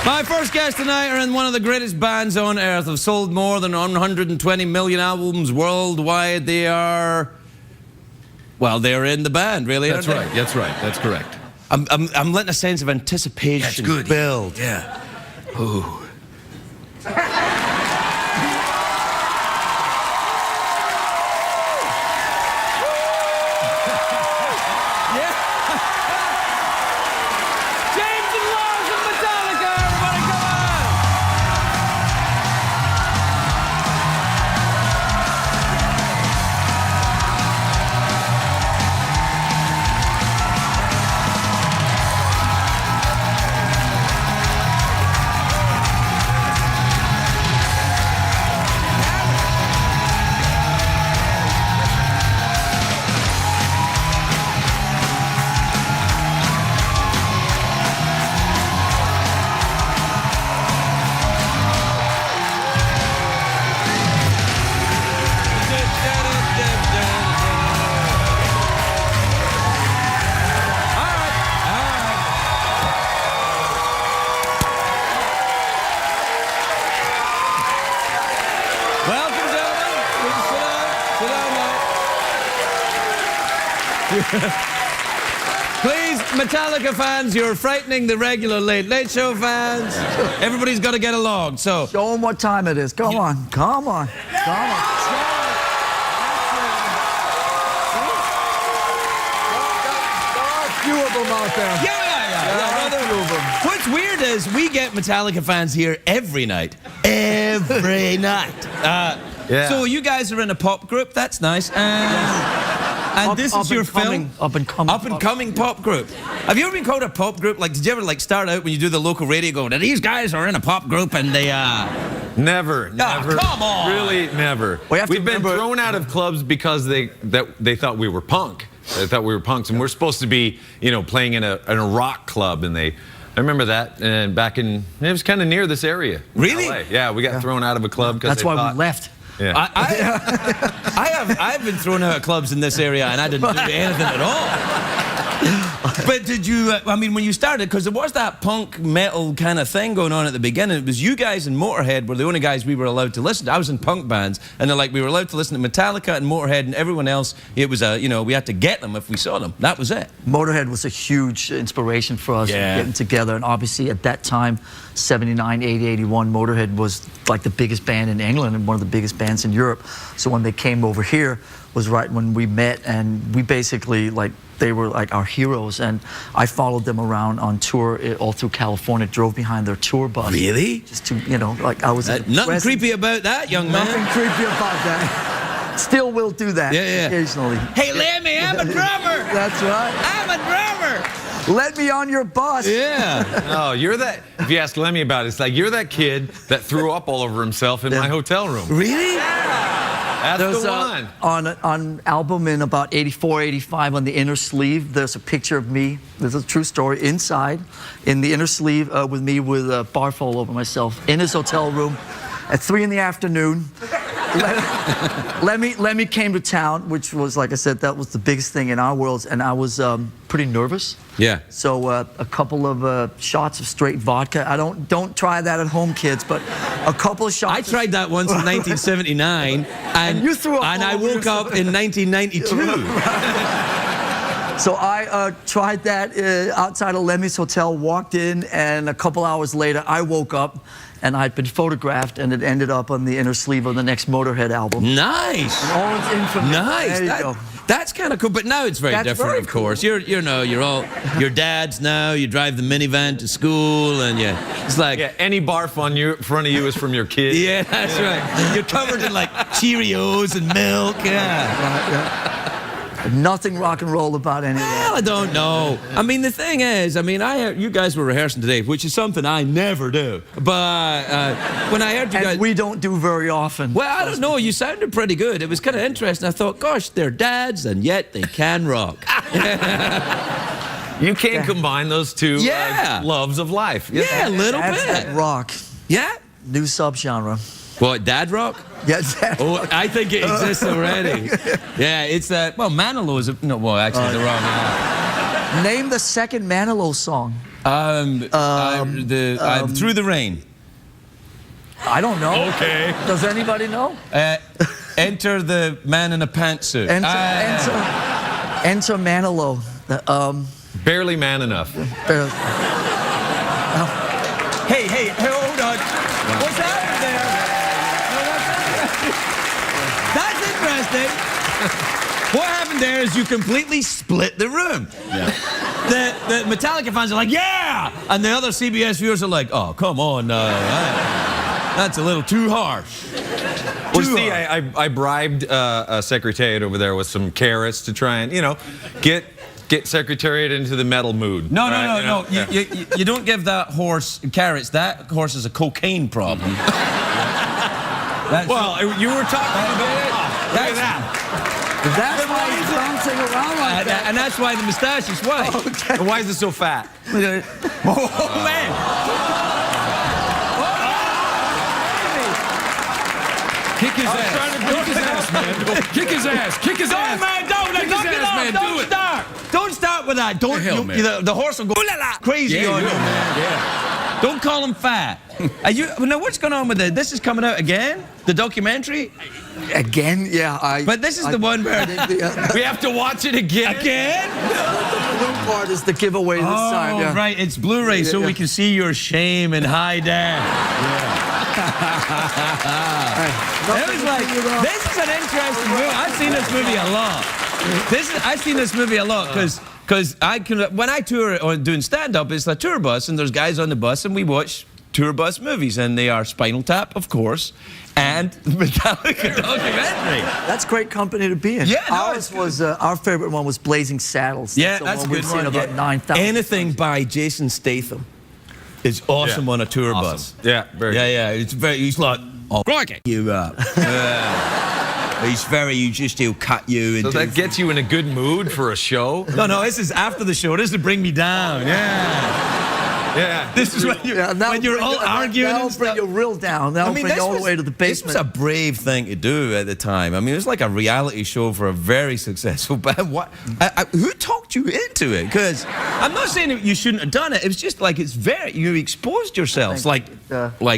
My first guests tonight are in one of the greatest bands on earth. Have sold more than 120 million albums worldwide. They are... well, they're in the band, really. That's right. That's right. That's correct. I'm letting a sense of anticipation build. Yeah. Ooh. James and Lars of Metallica, everybody come on! Welcome, gentlemen. Please sit down. Sit down now. Please, Metallica fans, you're frightening the regular Late Show fans. Everybody's got to get along, so... Show them what time it is. Come on. Come on. Come on. Few of them out there. Yeah. What's weird is we get Metallica fans here every night. Every night. So you guys are in a pop group. That's nice. And this is your film? Up and coming pop group. Have you ever been called a pop group? Like, did you ever like start out when you do the local radio going, these guys are in a pop group and they Never. Come on. Really, never. We've been thrown out of clubs because they thought we were punk. They thought we were punks, and we're supposed to be, you know, playing in a rock club, and I remember that, and back in, it was kind of near this area. Really? LA. Yeah, we got thrown out of a club because That's why we left. Yeah. I've been thrown out of clubs in this area and I didn't do anything at all. But did you, I mean, when you started, because there was that punk metal kind of thing going on at the beginning, it was you guys and Motorhead were the only guys we were allowed to listen to. I was in punk bands, and they're like, we were allowed to listen to Metallica and Motorhead, and everyone else, it was, you know, we had to get them if we saw them. That was it. Motorhead was a huge inspiration for us getting together, and obviously at that time, 79, 80, 81, Motorhead was like the biggest band in England and one of the biggest bands in Europe. So when they came over here was right when we met, and we basically, like, they were like our heroes, and I followed them around on tour all through California, drove behind their tour bus. Really? Just to, you know, like I was... nothing creepy about that, young man. Nothing creepy about that. Still will do that occasionally. Hey, Lemmy, I'm a drummer. That's right. I'm a drummer. Let me on your bus. Yeah. Oh, you're that, if you ask Lemmy about it, it's like, you're that kid that threw up all over himself in my hotel room. Really? That's the one. On an album in about 84, 85, on the inner sleeve, there's a picture of me. This is a true story. Inside, in the inner sleeve, with me with a barf all over myself, in his hotel room, at 3 in the afternoon. Lemmy came to town, which was, like I said, that was the biggest thing in our worlds, and I was pretty nervous. Yeah. So a couple of shots of straight vodka. Don't try that at home, kids, but a couple of shots. I tried that once in 1979, and you threw up. And I woke up in 1992. So I tried that outside of Lemmy's hotel, walked in, and a couple hours later, I woke up, and I'd been photographed, and it ended up on the inner sleeve of the next Motorhead album. Nice. And all its infamy. Nice. There you go. That's kind of cool, but now it's very different, of course. You're all your dads now. You drive the minivan to school, and it's like any barf on front of you is from your kid. Yeah, that's right. You're covered in like Cheerios and milk. Nothing rock and roll about any of that. Well, I don't know. I mean, the thing is, I mean, you guys were rehearsing today, which is something I never do. But when I heard you guys... we don't do very often. Well, I don't know. You sounded pretty good. It was kind of interesting. I thought, gosh, they're dads, and yet they can rock. You can combine those two loves of life. Yeah, a little bit. Rock. Yeah? New subgenre. What, dad rock? Yes. Oh, I think it exists already. Yeah, it's well, Manilow is no. Well, actually, the wrong. Name the second Manilow song. Through the Rain. I don't know. Okay. Does anybody know? Enter the Man in a Pantsuit. Enter Manilow. Barely man enough. Hey, hold on. What's happening there? That's interesting. What happened there is you completely split the room. Yeah. The Metallica fans are like, yeah! And the other CBS viewers are like, oh, come on. That's a little too harsh. Well, see, I bribed a secretariat over there with some carrots to try and, get secretariat into the metal mood. No. Yeah. You don't give that horse carrots. That horse has a cocaine problem. Well, you were talking about it. Look at that. That's why he's bouncing around like that. And that's why the mustache is white. Okay. Why is it so fat? Oh, man. Kick his ass. Kick his ass, man. Kick his ass. Kick his ass. Man, don't. Kick his ass, man. Do it. Don't start with that. Don't. Hell, man. The horse will go crazy on you, man. Yeah. Don't call him fat. Now, what's going on with it? This is coming out again? The documentary? Again? Yeah. But this is the one where... We have to watch it again? Again? The blue part is the giveaway this time. Yeah. Right. It's Blu-ray, so we can see your shame and high def. It was like, this is an interesting movie. I've seen this movie a lot. I've seen this movie a lot because when I tour or doing stand-up, it's a tour bus, and there's guys on the bus, and we watch tour bus movies, and they are Spinal Tap, of course, and Metallica documentary. That's great company to be in. Yeah, no, ours was our favorite one was Blazing Saddles. Yeah, that's a good we've seen one. about 9,000. Anything by Jason Statham is awesome on a tour bus. Yeah, very good. It's very. He's like, oh, crikey, you up. He'll cut you. So that gets you in a good mood for a show? No, this is after the show. This is to bring me down. Yeah. This is when you're all arguing and stuff. That'll bring you real down. That'll bring you all the way to the basement. This was a brave thing to do at the time. I mean, it was like a reality show for a very successful band. Who talked you into it? Because I'm not saying that you shouldn't have done it. It was just like you exposed yourselves, like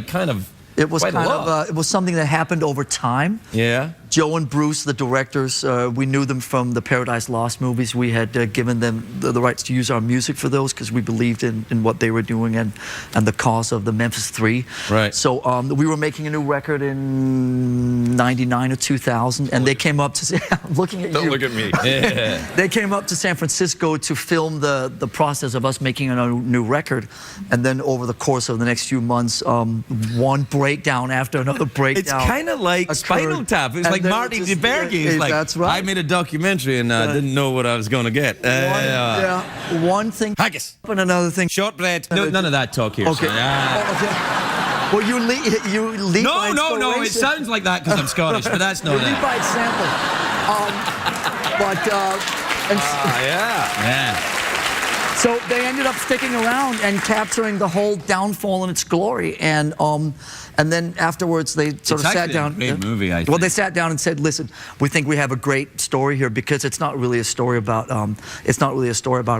kind of. It was it was something that happened over time. Yeah. Joe and Bruce, the directors, we knew them from the Paradise Lost movies. We had given them the rights to use our music for those because we believed in what they were doing and the cause of the Memphis 3. Right. So we were making a new record in '99 or 2000, and they came up to I'm looking at you. Don't look at me. Yeah. They came up to San Francisco to film the process of us making a new record, and then over the course of the next few months, one breakdown after another breakdown. It's kind of like Spinal Tap. It's like Marty DeBerge is like, that's right. I made a documentary and I didn't know what I was going to get. One thing. Haggis. And another thing. Shortbread. No, none of that talk here. Okay. So, Well, you lead by No. It inspiration. sounds like that because I'm Scottish, but that's not You lead that. by example. Yeah. So they ended up sticking around and capturing the whole downfall in its glory, and then afterwards they sort of sat down. It's actually a great movie, I think. Well, they sat down and said, "Listen, we think we have a great story here because it's not really a story about a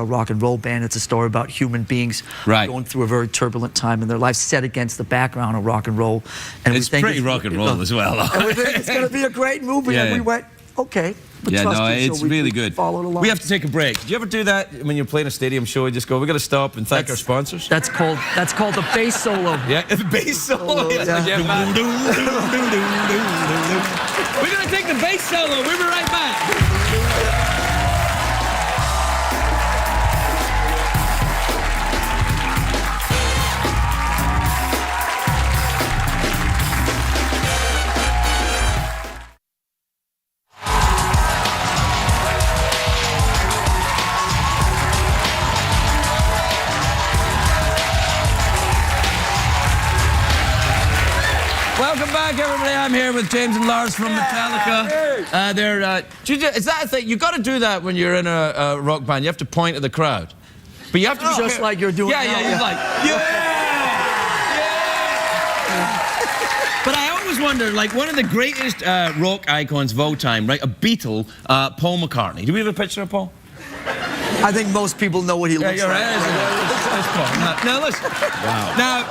rock and roll band. It's a story about human beings going through a very turbulent time in their lives, set against the background of rock and roll. And it's pretty rock and roll as well. And we think it's going to be a great movie, and we went, okay." It's really good. Followed along. We have to take a break. Do you ever do that when you're playing a stadium show? You just go, we got to stop and thank our sponsors? That's called the bass solo. Yeah, the bass solo. We're going to take the bass solo. We'll be right back. Welcome back, everybody. I'm here with James and Lars from Metallica. Is that a thing? You got to do that when you're in a rock band. You have to point at the crowd, but you have to be just like you're doing. Yeah. You're like, But I always wonder, like one of the greatest rock icons of all time, right? A Beatle, Paul McCartney. Do we have a picture of Paul? I think most people know what he looks you're like. right. Now listen. Wow. Now,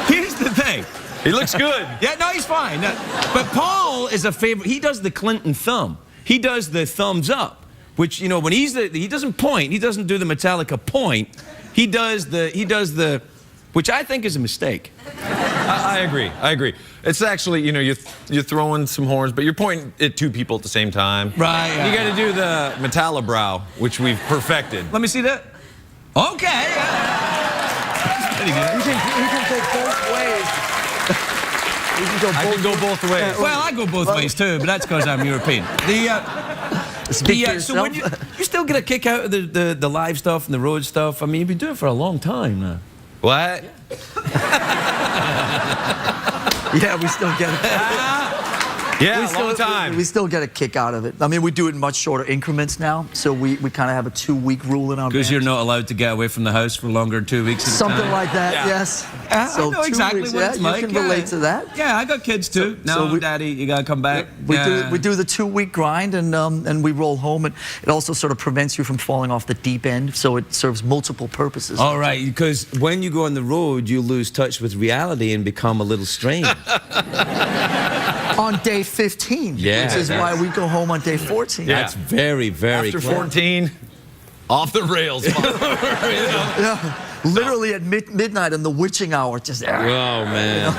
here's the thing. He looks good. Yeah, no, he's fine. But Paul is a favorite. He does the Clinton thumb. He does the thumbs up, which, you know, when he doesn't point. He doesn't do the Metallica point. He does the, which I think is a mistake. I agree. I agree. It's actually, you know, you're throwing some horns, but you're pointing at two people at the same time. Right. You got to do the Metallica brow, which we've perfected. Let me see that. Okay. That's pretty good. You can go both ways. I can go both ways. Well, I go both ways too, but that's because I'm European. So when you still get a kick out of the live stuff and the road stuff. I mean, you've been doing it for a long time now. What? Yeah, we still get it. Yeah, long time. We still get a kick out of it. I mean, we do it in much shorter increments now, so we kind of have a 2-week rule in our Because band. you're not allowed to get away from the house for longer than 2 weeks at a time. Something like that, Yeah. yes. I know exactly weeks, what it's like. You can relate to that. Yeah, I got kids too. No, Daddy, you gotta come back. We do the 2-week grind, and we roll home, and it also sort of prevents you from falling off the deep end, so it serves multiple purposes. All right, because when you go on the road, you lose touch with reality and become a little strange. On day 15, Yeah, which is why we go home on day 14. Yeah. That's very, very After clever. 14, off the rails. Yeah. Literally at midnight in the witching hour, just Oh, man.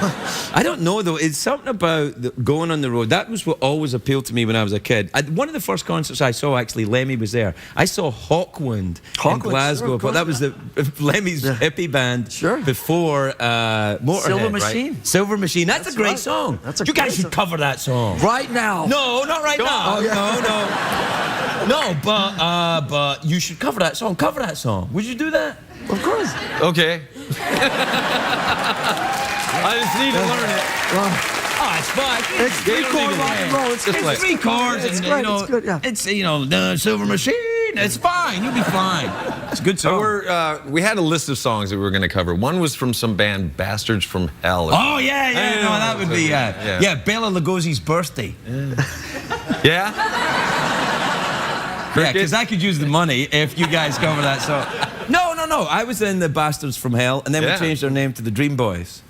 I don't know, though. It's something about going on the road. That was what always appealed to me when I was a kid. One of the first concerts I saw, actually, Lemmy was there. I saw Hawkwind in Glasgow. sure, That was the Lemmy's hippie band before Motorhead, Silver right? Machine. Silver Machine. That's a great right. song. That's a you guys great should song. cover that song. Right now. No, not right now. Oh, yeah. No, but you should cover that song. Cover that song. Would you do that? Of course. Okay. I just need to learn it. Oh, it's fine. It's three-chord rock and roll. It's It's 3 chords, It's and great. you know, It's good, yeah. it's the Silver Machine. It's fine. You'll be fine. It's a good song. So we had a list of songs that we were going to cover. One was from some band, Bastards from Hell. Oh yeah. No, that would be yeah. Bela Lugosi's birthday. Yeah? Yeah, because I could use the money if you guys cover that song. No. I was in the Bastards from Hell, and then we changed our name to the Dream Boys.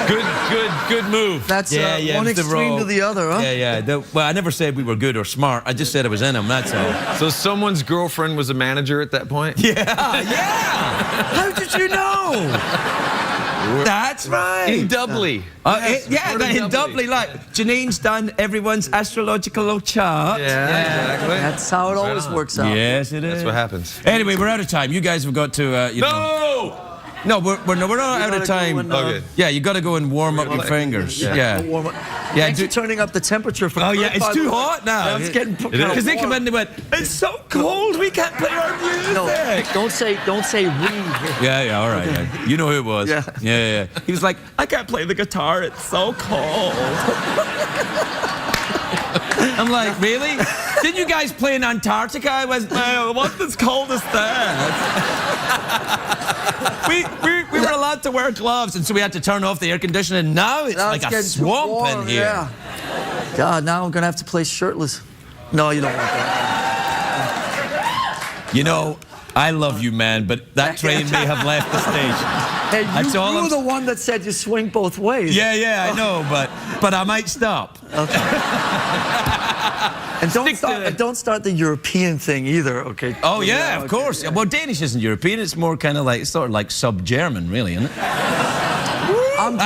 Good move. That's one it was extreme to the other, huh? Yeah. Well, I never said we were good or smart. I just said I was in them. That's all. So someone's girlfriend was a manager at that point? Yeah. How did you know? That's right. In Dubley. In Dubley, like Janine's done everyone's astrological chart. Yeah, exactly. That's how it always works out. Yes, it is. That's what happens. Anyway, we're out of time. You guys have got to, No, we're not out of time. Okay. Yeah, you got to go and warm up your fingers. Yeah. Warm up. Yeah, Thanks for turning up the temperature for Oh yeah, it's too hot now. Yeah, it's getting because they come in and they went, it's so cold, we can't play our music. No, don't say we. Yeah, all right. Yeah. You know who it was. Yeah. He was like, I can't play the guitar, it's so cold. I'm like, really? Didn't you guys play in Antarctica? I was, what's as cold as that? we were allowed to wear gloves, and so we had to turn off the air conditioning. Now it's like a swamp in here. Yeah. God, now I'm going to have to play shirtless. No, you don't want that. You know, I love you, man, but that train may have left the station. Hey, you were the one that said you swing both ways. Yeah, I know, but I might stop. Okay. And don't start the European thing either, okay? Oh yeah, of course. Well, Danish isn't European. It's more kind of like, it's sort of like sub-German, really, isn't it? I'm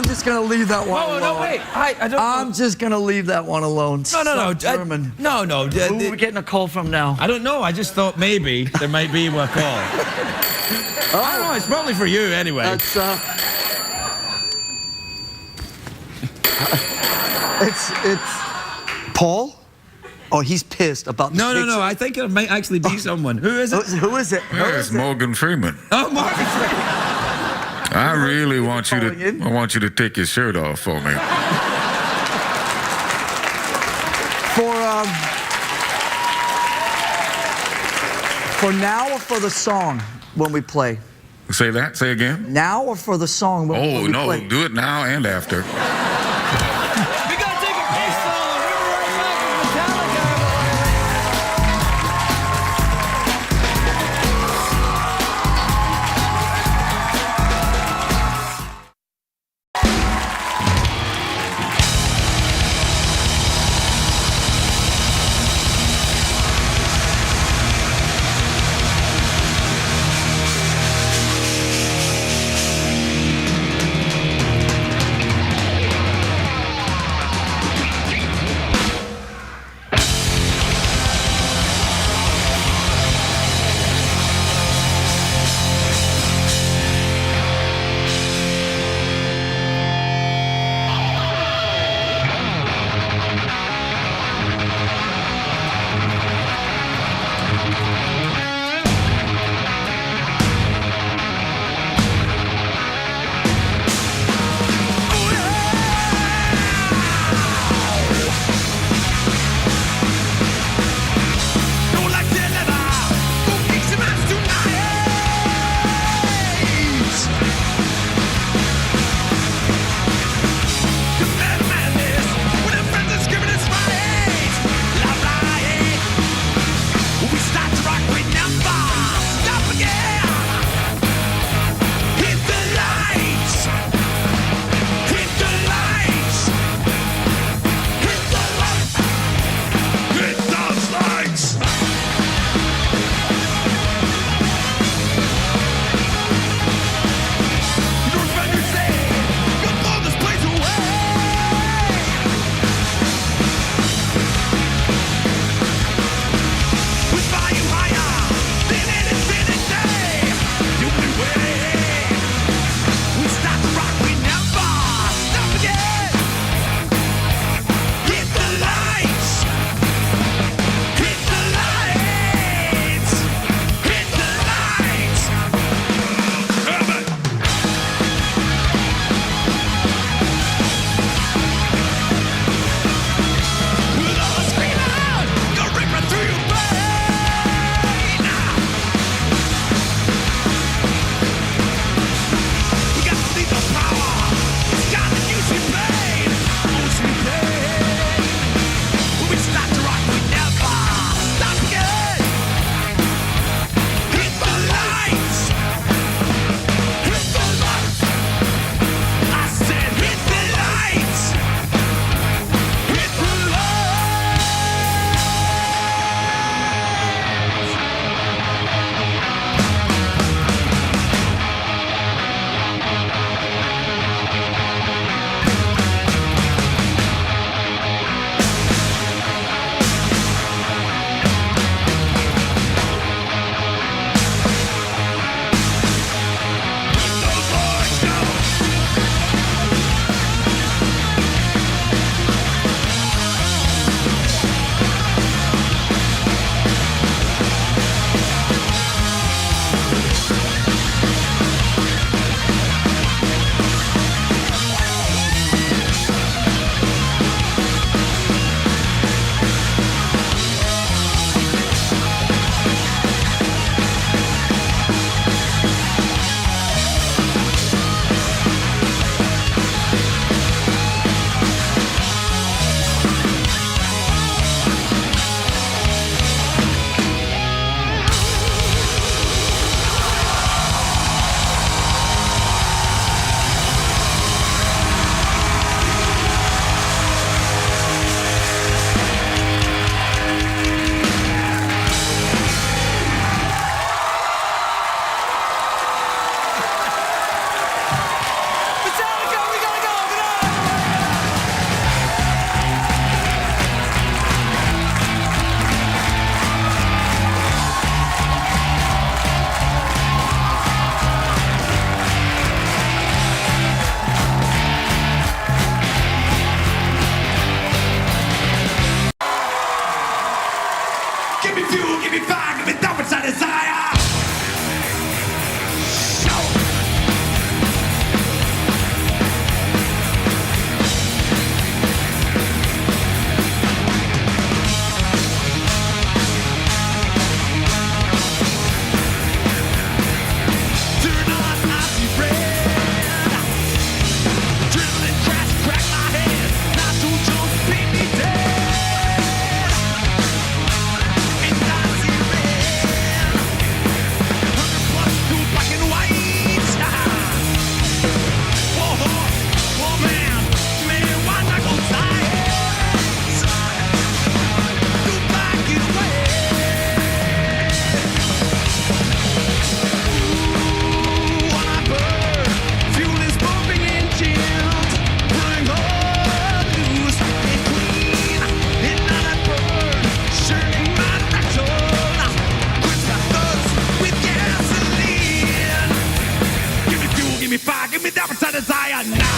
just gonna leave that one alone. No, wait. I don't. I'm just gonna leave that one alone. No. German. No. Who are we getting a call from now? I don't know. I just thought maybe there might be a call. I don't know. It's probably for you anyway. That's it's Paul. Oh, he's pissed about the picture. No. I think it might actually be someone. Who is it? Who is it? It's Morgan Freeman. Oh, Morgan Freeman. I really want you calling in? to. I want you to take your shirt off for me. For now or for the song when we play? Say that. Say again. Now or for the song when Oh we no! play? Do it now and after. We gotta take a piss song. We're right back with Metallica. Give me fuel, give me fire, give me that which I desire. Give me that which I desire now.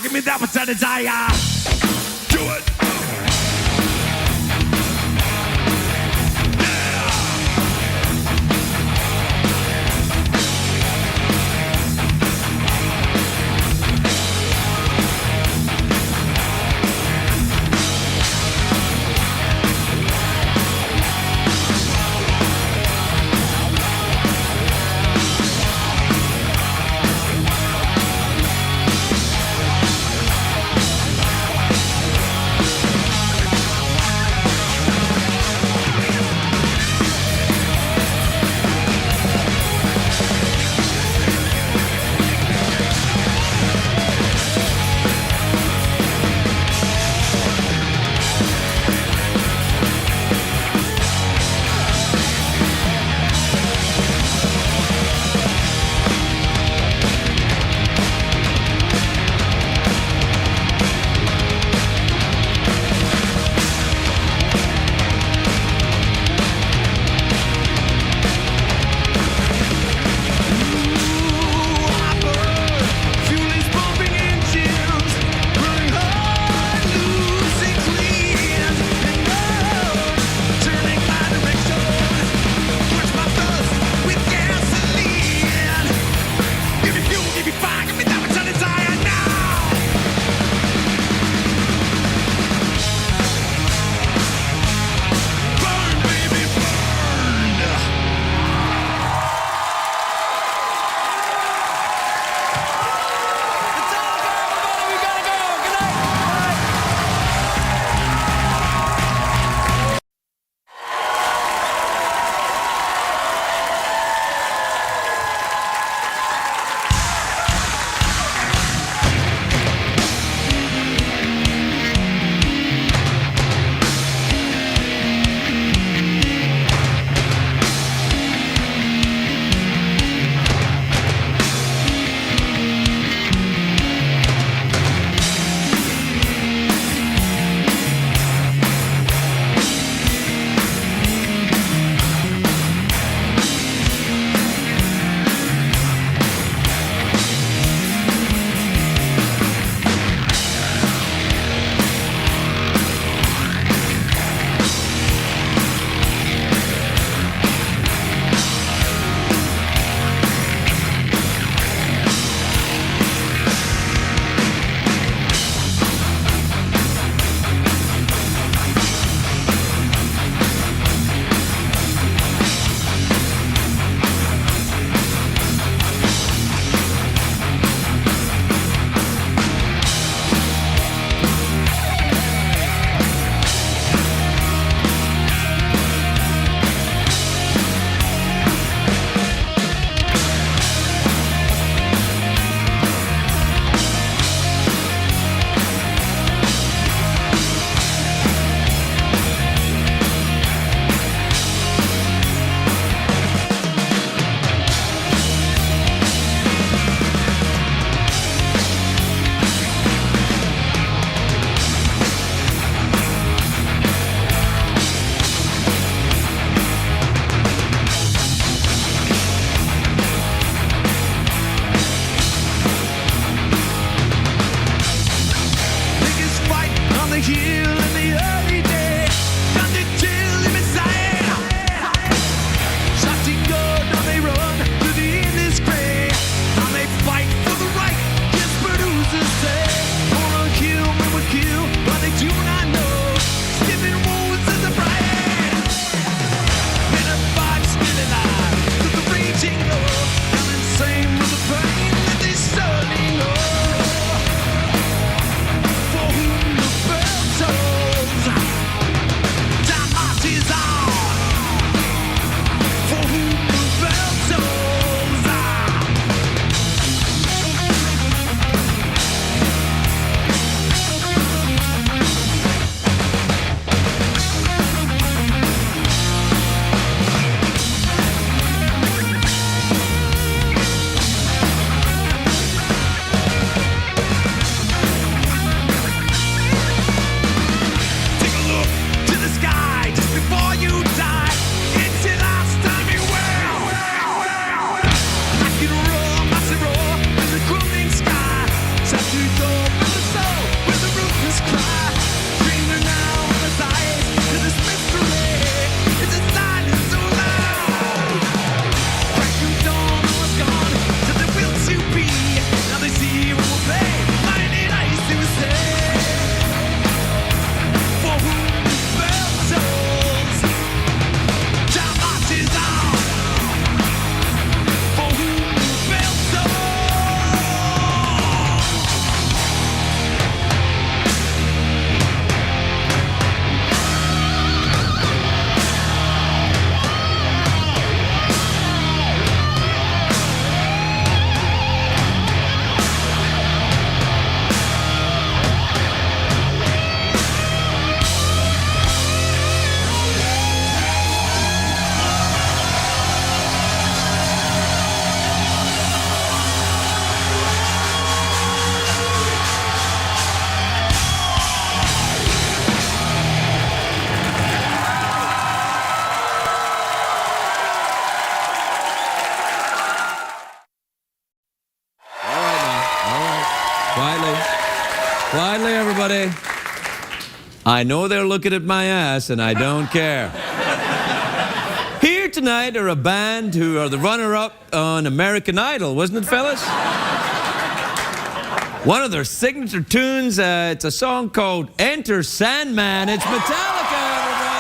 Give me that which I desire. Do it. buddy, I know they're looking at my ass, and I don't care. Here tonight are a band who are the runner-up on American Idol, wasn't it, fellas? One of their signature tunes, it's a song called Enter Sandman. It's Metallica, everybody.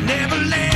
Never land.